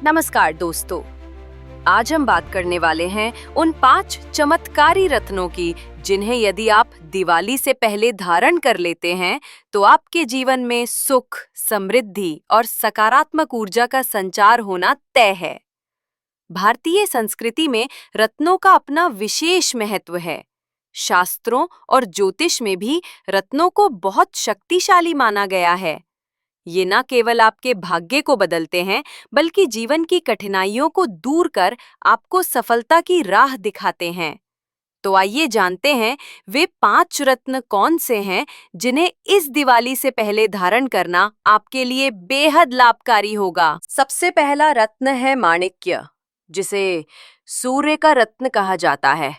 नमस्कार दोस्तों, आज हम बात करने वाले हैं उन 5 चमत्कारी रत्नों की जिन्हें यदि आप दिवाली से पहले धारण कर लेते हैं तो आपके जीवन में सुख, समृद्धि और सकारात्मक ऊर्जा का संचार होना तय है। भारतीय संस्कृति में रत्नों का अपना विशेष महत्व है। शास्त्रों और ज्योतिष में भी रत्नों को बहुत शक्तिशाली माना गया है। ये न केवल आपके भाग्य को बदलते हैं, बल्कि जीवन की कठिनाइयों को दूर कर आपको सफलता की राह दिखाते हैं। तो आइए जानते हैं वे 5 रत्न कौन से हैं जिन्हें इस दिवाली से पहले धारण करना आपके लिए बेहद लाभकारी होगा। सबसे पहला रत्न है माणिक्य, जिसे सूर्य का रत्न कहा जाता है।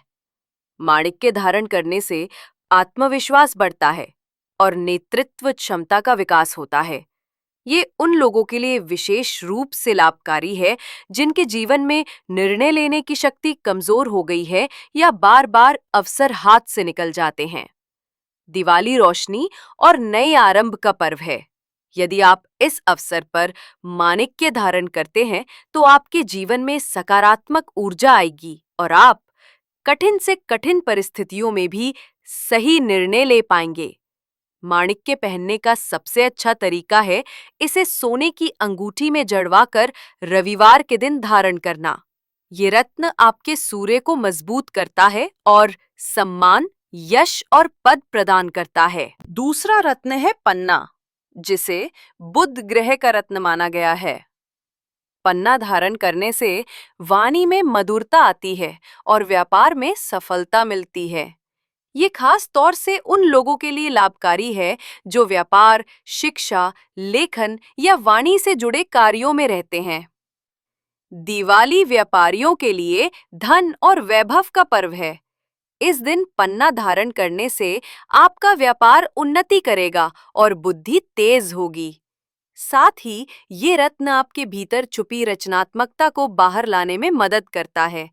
माणिक्य धारण करने से आत्मविश्वास बढ़ता है और नेतृत्व क्षमता का विकास होता है। ये उन लोगों के लिए विशेष रूप से लाभकारी है जिनके जीवन में निर्णय लेने की शक्ति कमजोर हो गई है या बार-बार अवसर हाथ से निकल जाते हैं। दिवाली रोशनी और नए आरंभ का पर्व है। यदि आप इस अवसर पर माणिक्य धारण करते हैं तो आपके जीवन में सकारात्मक ऊर्जा आएगी और आप कठिन से कठिन परिस्थितियों में भी सही निर्णय ले पाएंगे। माणिक्य पहनने का सबसे अच्छा तरीका है इसे सोने की अंगूठी में जड़वाकर रविवार के दिन धारण करना। ये रत्न आपके सूर्य को मजबूत करता है और सम्मान, यश और पद प्रदान करता है। दूसरा रत्न है पन्ना, जिसे बुध ग्रह का रत्न माना गया है। पन्ना धारण करने से वाणी में मधुरता आती है और व्यापार में सफलता मिलती है। ये खास तौर से उन लोगों के लिए लाभकारी है जो व्यापार, शिक्षा, लेखन या वाणी से जुड़े कार्यों में रहते हैं। दिवाली व्यापारियों के लिए धन और वैभव का पर्व है। इस दिन पन्ना धारण करने से आपका व्यापार उन्नति करेगा और बुद्धि तेज होगी। साथ ही ये रत्न आपके भीतर छुपी रचनात्मकता को बाहर लाने में मदद करता है।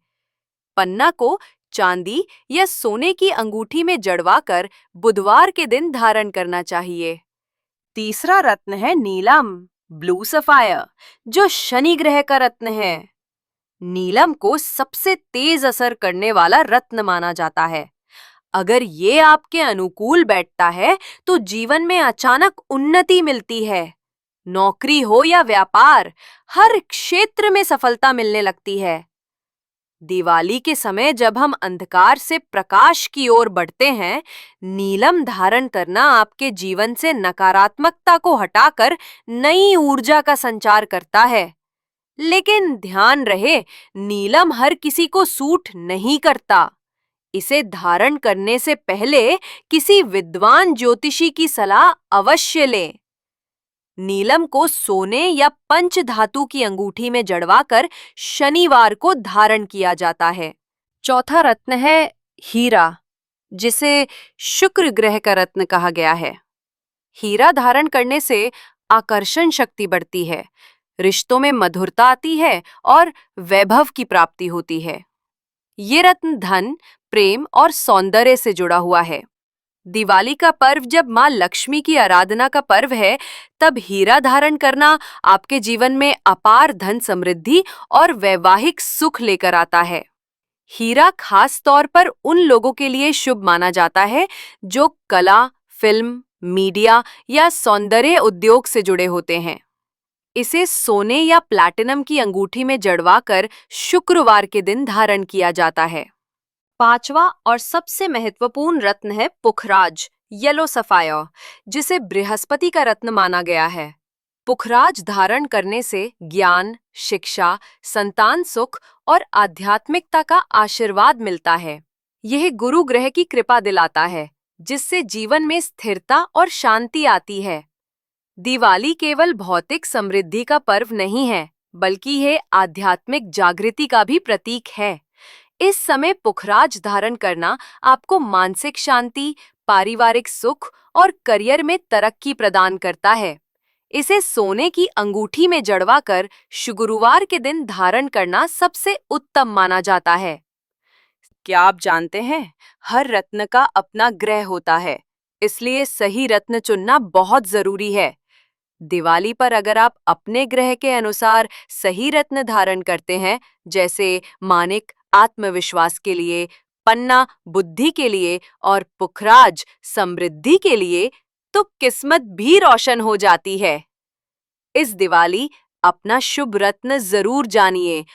पन्ना को चांदी या सोने की अंगूठी में जड़वाकर बुधवार के दिन धारण करना चाहिए। तीसरा रत्न है नीलम, ब्लू सफायर, जो शनि ग्रह का रत्न है। नीलम को सबसे तेज असर करने वाला रत्न माना जाता है। अगर ये आपके अनुकूल बैठता है तो जीवन में अचानक उन्नति मिलती है। नौकरी हो या व्यापार, हर क्षेत्र में सफलता मिलने लगती है। दिवाली के समय जब हम अंधकार से प्रकाश की ओर बढ़ते हैं, नीलम धारण करना आपके जीवन से नकारात्मकता को हटाकर नई ऊर्जा का संचार करता है। लेकिन ध्यान रहे, नीलम हर किसी को सूट नहीं करता। इसे धारण करने से पहले किसी विद्वान ज्योतिषी की सलाह अवश्य लें। नीलम को सोने या पंच धातु की अंगूठी में जड़वाकर शनिवार को धारण किया जाता है। चौथा रत्न है हीरा, जिसे शुक्र ग्रह का रत्न कहा गया है। हीरा धारण करने से आकर्षण शक्ति बढ़ती है, रिश्तों में मधुरता आती है और वैभव की प्राप्ति होती है। ये रत्न धन, प्रेम और सौंदर्य से जुड़ा हुआ है। दिवाली का पर्व जब मां लक्ष्मी की आराधना का पर्व है, तब हीरा धारण करना आपके जीवन में अपार धन समृद्धि और वैवाहिक सुख लेकर आता है। हीरा खास तौर पर उन लोगों के लिए शुभ माना जाता है जो कला, फिल्म, मीडिया या सौंदर्य उद्योग से जुड़े होते हैं। इसे सोने या प्लैटिनम की अंगूठी में जड़वाकर शुक्रवार के दिन धारण किया जाता है। पांचवा और सबसे महत्वपूर्ण रत्न है पुखराज, येलो सफायर, जिसे बृहस्पति का रत्न माना गया है। पुखराज धारण करने से ज्ञान, शिक्षा, संतान सुख और आध्यात्मिकता का आशीर्वाद मिलता है। यह गुरु ग्रह की कृपा दिलाता है, जिससे जीवन में स्थिरता और शांति आती है। दिवाली केवल भौतिक समृद्धि का पर्व नहीं है, बल्कि यह आध्यात्मिक जागृति का भी प्रतीक है। इस समय पुखराज धारण करना आपको मानसिक शांति, पारिवारिक सुख और करियर में तरक्की प्रदान करता है। इसे सोने की अंगूठी में जड़वाकर शुक्रवार के दिन धारण करना सबसे उत्तम माना जाता है। क्या आप जानते हैं, हर रत्न का अपना ग्रह होता है, इसलिए सही रत्न चुनना बहुत जरूरी है। दिवाली पर अगर आप अपने ग्रह के अनुसार सही रत्न धारण करते हैं, जैसे माणिक आत्मविश्वास के लिए, पन्ना बुद्धि के लिए और पुखराज समृद्धि के लिए, तो किस्मत भी रोशन हो जाती है। इस दिवाली अपना शुभ रत्न जरूर जानिए